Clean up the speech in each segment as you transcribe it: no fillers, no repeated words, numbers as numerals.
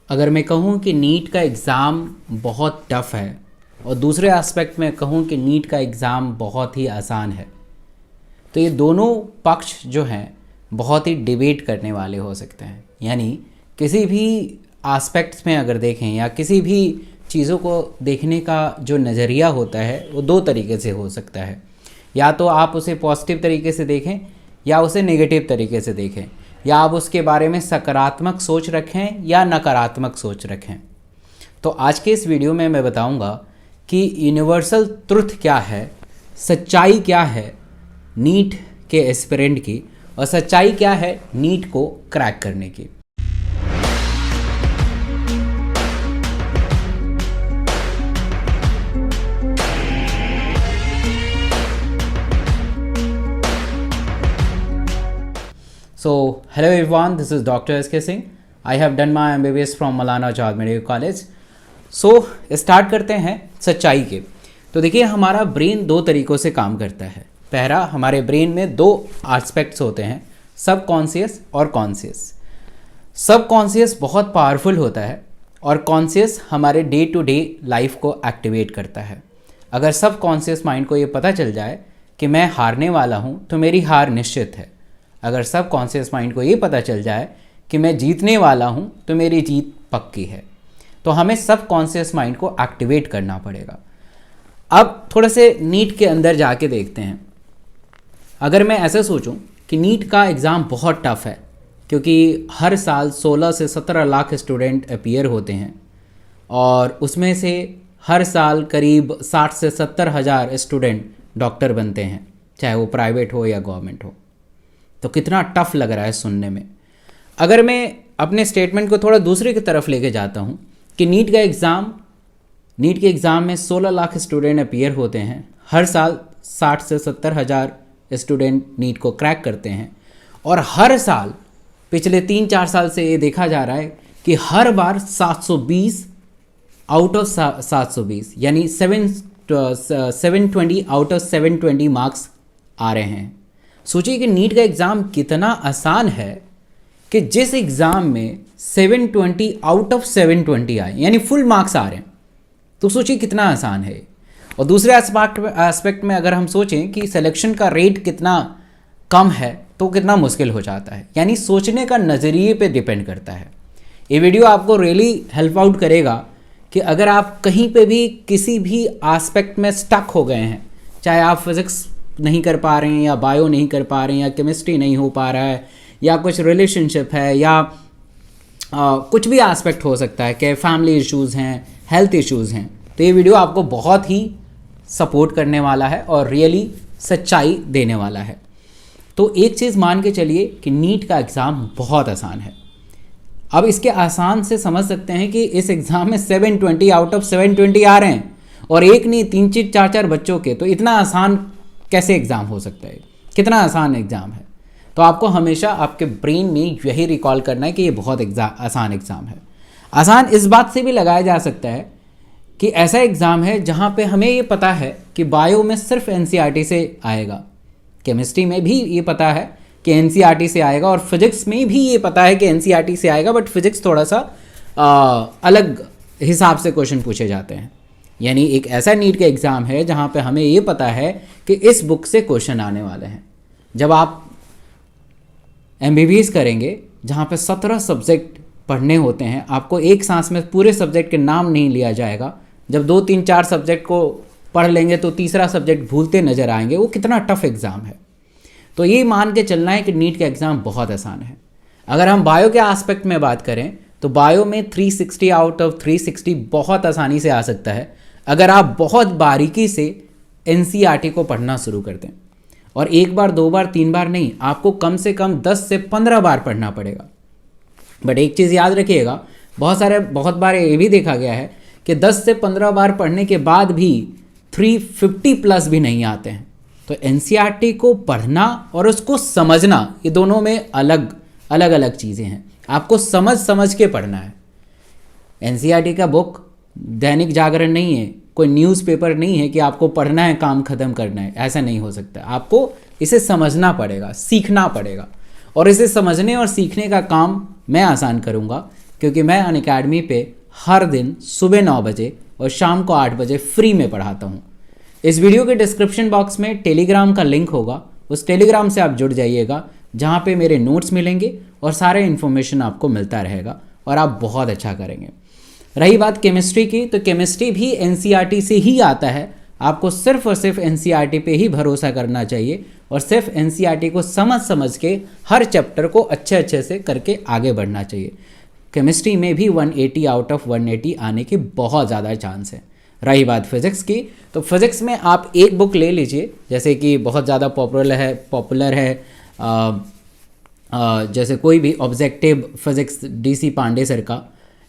अगर मैं कहूँ कि नीट का एग्ज़ाम बहुत टफ़ है और दूसरे एस्पेक्ट में कहूँ कि नीट का एग्ज़ाम बहुत ही आसान है, तो ये दोनों पक्ष जो हैं बहुत ही डिबेट करने वाले हो सकते हैं। यानी किसी भी एस्पेक्ट्स में अगर देखें या किसी भी चीज़ों को देखने का जो नज़रिया होता है वो दो तरीके से हो सकता है। या तो आप उसे पॉजिटिव तरीके से देखें या उसे नेगेटिव तरीके से देखें, या आप उसके बारे में सकारात्मक सोच रखें या नकारात्मक सोच रखें। तो आज के इस वीडियो में मैं बताऊंगा कि यूनिवर्सल ट्रुथ क्या है, सच्चाई क्या है नीट के एस्पिरेंट की, और सच्चाई क्या है नीट को क्रैक करने की। So, hello everyone, this is Dr. S.K. Singh. I have done my MBBS from Maulana Azad Medical College. So, start करते हैं सच्चाई के। तो देखिए, हमारा ब्रेन दो तरीक़ों से काम करता है। पहला, हमारे ब्रेन में दो एस्पेक्ट्स होते हैं, सब कॉन्शियस और कॉन्शियस। सब कॉन्शियस बहुत पावरफुल होता है और कॉन्शियस हमारे डे टू डे लाइफ को एक्टिवेट करता है। अगर सब कॉन्शियस माइंड को ये पता चल जाए कि मैं हारने वाला हूँ तो मेरी हार निश्चित है। अगर सब कॉन्शियस माइंड को ये पता चल जाए कि मैं जीतने वाला हूँ तो मेरी जीत पक्की है। तो हमें सब कॉन्शियस माइंड को एक्टिवेट करना पड़ेगा। अब थोड़ा से नीट के अंदर जाके देखते हैं। अगर मैं ऐसे सोचूं कि नीट का एग्ज़ाम बहुत टफ़ है, क्योंकि हर साल 16 से 17 लाख स्टूडेंट अपीयर होते हैं और उसमें से हर साल करीब 60 से 70 हज़ार स्टूडेंट डॉक्टर बनते हैं, चाहे वो प्राइवेट हो या गवर्नमेंट हो। तो कितना टफ़ लग रहा है सुनने में। अगर मैं अपने स्टेटमेंट को थोड़ा दूसरे की तरफ लेके जाता हूँ कि नीट के एग्ज़ाम में 16 लाख स्टूडेंट अपीयर होते हैं, हर साल 60 से 70 हज़ार स्टूडेंट नीट को क्रैक करते हैं, और हर साल पिछले 3-4 साल से ये देखा जा रहा है कि हर बार 720 आउट ऑफ 720 यानी 720 आउट ऑफ 720 मार्क्स आ रहे हैं। सोचिए कि नीट का एग्ज़ाम कितना आसान है कि जिस एग्ज़ाम में 720 आउट ऑफ 720 आए, यानी फुल मार्क्स आ रहे हैं, तो सोचिए कितना आसान है। और दूसरे एस्पेक्ट में अगर हम सोचें कि सिलेक्शन का रेट कितना कम है तो कितना मुश्किल हो जाता है। यानी सोचने का नज़रिए पे डिपेंड करता है। ये वीडियो आपको रियली हेल्प आउट करेगा कि अगर आप कहीं पे भी किसी भी एस्पेक्ट में स्टक हो गए हैं, चाहे आप फिज़िक्स नहीं कर पा रहे हैं या बायो नहीं कर पा रहे हैं या केमिस्ट्री नहीं हो पा रहा है या कुछ रिलेशनशिप है या कुछ भी एस्पेक्ट हो सकता है कि फैमिली इश्यूज़ हैं, हेल्थ इश्यूज़ हैं, तो ये वीडियो आपको बहुत ही सपोर्ट करने वाला है और रियली सच्चाई देने वाला है। तो एक चीज़ मान के चलिए कि नीट का एग्ज़ाम बहुत आसान है। अब इसके आसान से समझ सकते हैं कि इस एग्ज़ाम में 720 आउट ऑफ 720 आ रहे हैं, और एक नहीं 3-3 4-4 बच्चों के, तो इतना आसान कैसे एग्ज़ाम हो सकता है? कितना आसान एग्ज़ाम है? तो आपको हमेशा आपके ब्रेन में यही रिकॉल करना है कि ये बहुत आसान एग्ज़ाम है। आसान इस बात से भी लगाया जा सकता है कि ऐसा एग्ज़ाम है जहाँ पे हमें ये पता है कि बायो में सिर्फ एनसीईआरटी से आएगा, केमिस्ट्री में भी ये पता है कि एनसीईआरटी से आएगा, और फिज़िक्स में भी ये पता है कि एनसीईआरटी से आएगा, बट फिज़िक्स थोड़ा सा अलग हिसाब से क्वेश्चन पूछे जाते हैं। यानी एक ऐसा नीट का एग्ज़ाम है जहाँ पे हमें ये पता है कि इस बुक से क्वेश्चन आने वाले हैं। जब आप एमबीबीएस करेंगे जहाँ पे 17 सब्जेक्ट पढ़ने होते हैं, आपको एक सांस में पूरे सब्जेक्ट के नाम नहीं लिया जाएगा। जब 2-3-4 सब्जेक्ट को पढ़ लेंगे तो तीसरा सब्जेक्ट भूलते नज़र आएंगे। वो कितना टफ एग्ज़ाम है। तो ये मान के चलना है कि नीट का एग्ज़ाम बहुत आसान है। अगर हम बायो के एस्पेक्ट में बात करें तो बायो में 360 आउट ऑफ 360 बहुत आसानी से आ सकता है अगर आप बहुत बारीकी से एनसीईआरटी को पढ़ना शुरू कर दें। और एक बार, दो बार, 3 बार नहीं, आपको कम से कम 10 से 15 बार पढ़ना पड़ेगा। बट एक चीज़ याद रखिएगा, बहुत बार ये भी देखा गया है कि 10 से 15 बार पढ़ने के बाद भी 350 प्लस भी नहीं आते हैं। तो एनसीईआरटी को पढ़ना और उसको समझना, ये दोनों में अलग अलग चीज़ें हैं। आपको समझ के पढ़ना है। एनसीईआरटी का बुक दैनिक जागरण नहीं है, कोई न्यूज़पेपर नहीं है कि आपको पढ़ना है, काम ख़त्म करना है, ऐसा नहीं हो सकता। आपको इसे समझना पड़ेगा, सीखना पड़ेगा, और इसे समझने और सीखने का काम मैं आसान करूँगा क्योंकि मैं अनअकैडमी पे हर दिन सुबह 9 बजे और शाम को 8 बजे फ्री में पढ़ाता हूँ। इस वीडियो के डिस्क्रिप्शन बॉक्स में टेलीग्राम का लिंक होगा, उस टेलीग्राम से आप जुड़ जाइएगा, जहाँ पे मेरे नोट्स मिलेंगे और सारे इन्फॉर्मेशन आपको मिलता रहेगा और आप बहुत अच्छा करेंगे। रही बात केमिस्ट्री की, तो केमिस्ट्री भी एनसीईआरटी से ही आता है। आपको सिर्फ और सिर्फ एनसीईआरटी पे ही भरोसा करना चाहिए और सिर्फ एनसीईआरटी को समझ के हर चैप्टर को अच्छे से करके आगे बढ़ना चाहिए। केमिस्ट्री में भी 180 आउट ऑफ 180 आने के बहुत ज़्यादा चांस है। रही बात फिज़िक्स की, तो फिज़िक्स में आप एक बुक ले लीजिए, जैसे कि बहुत ज़्यादा पॉपुलर है जैसे कोई भी objective physics DC Pandey sir का,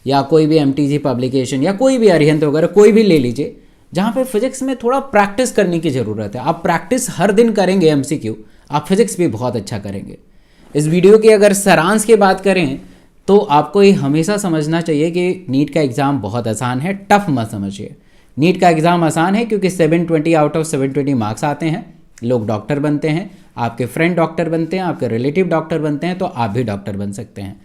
या कोई भी एमटीजी पब्लिकेशन, या कोई भी अरिहंत वगैरह कोई भी ले लीजिए, जहाँ पे फिज़िक्स में थोड़ा प्रैक्टिस करने की ज़रूरत है। आप प्रैक्टिस हर दिन करेंगे एमसीक्यू, आप फिज़िक्स भी बहुत अच्छा करेंगे। इस वीडियो की अगर सारांश की बात करें तो आपको ये हमेशा समझना चाहिए कि नीट का एग्ज़ाम बहुत आसान है, टफ मत समझिए। नीट का एग्ज़ाम आसान है क्योंकि 720 आउट ऑफ 720 मार्क्स आते हैं, लोग डॉक्टर बनते हैं, आपके फ्रेंड डॉक्टर बनते हैं, आपके रिलेटिव डॉक्टर बनते हैं, तो आप भी डॉक्टर बन सकते हैं।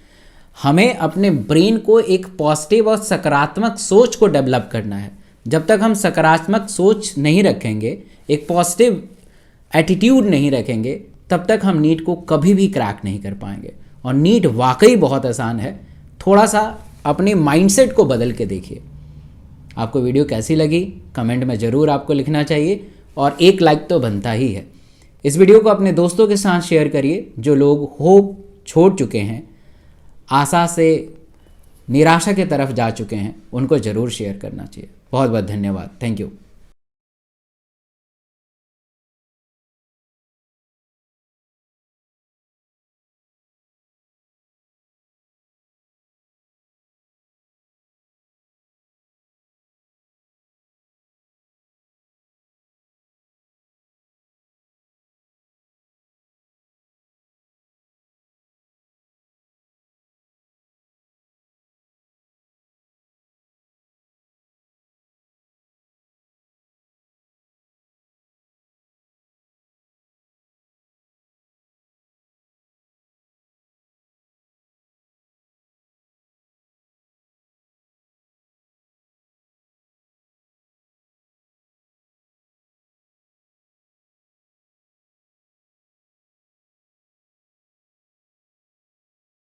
हमें अपने ब्रेन को एक पॉजिटिव और सकारात्मक सोच को डेवलप करना है। जब तक हम सकारात्मक सोच नहीं रखेंगे, एक पॉजिटिव एटीट्यूड नहीं रखेंगे, तब तक हम नीट को कभी भी क्रैक नहीं कर पाएंगे। और नीट वाकई बहुत आसान है, थोड़ा सा अपने माइंडसेट को बदल के देखिए। आपको वीडियो कैसी लगी कमेंट में ज़रूर आपको लिखना चाहिए और एक लाइक तो बनता ही है। इस वीडियो को अपने दोस्तों के साथ शेयर करिए जो लोग होप छोड़ चुके हैं, आशा से निराशा की तरफ जा चुके हैं, उनको ज़रूर शेयर करना चाहिए। बहुत बहुत धन्यवाद। Thank you.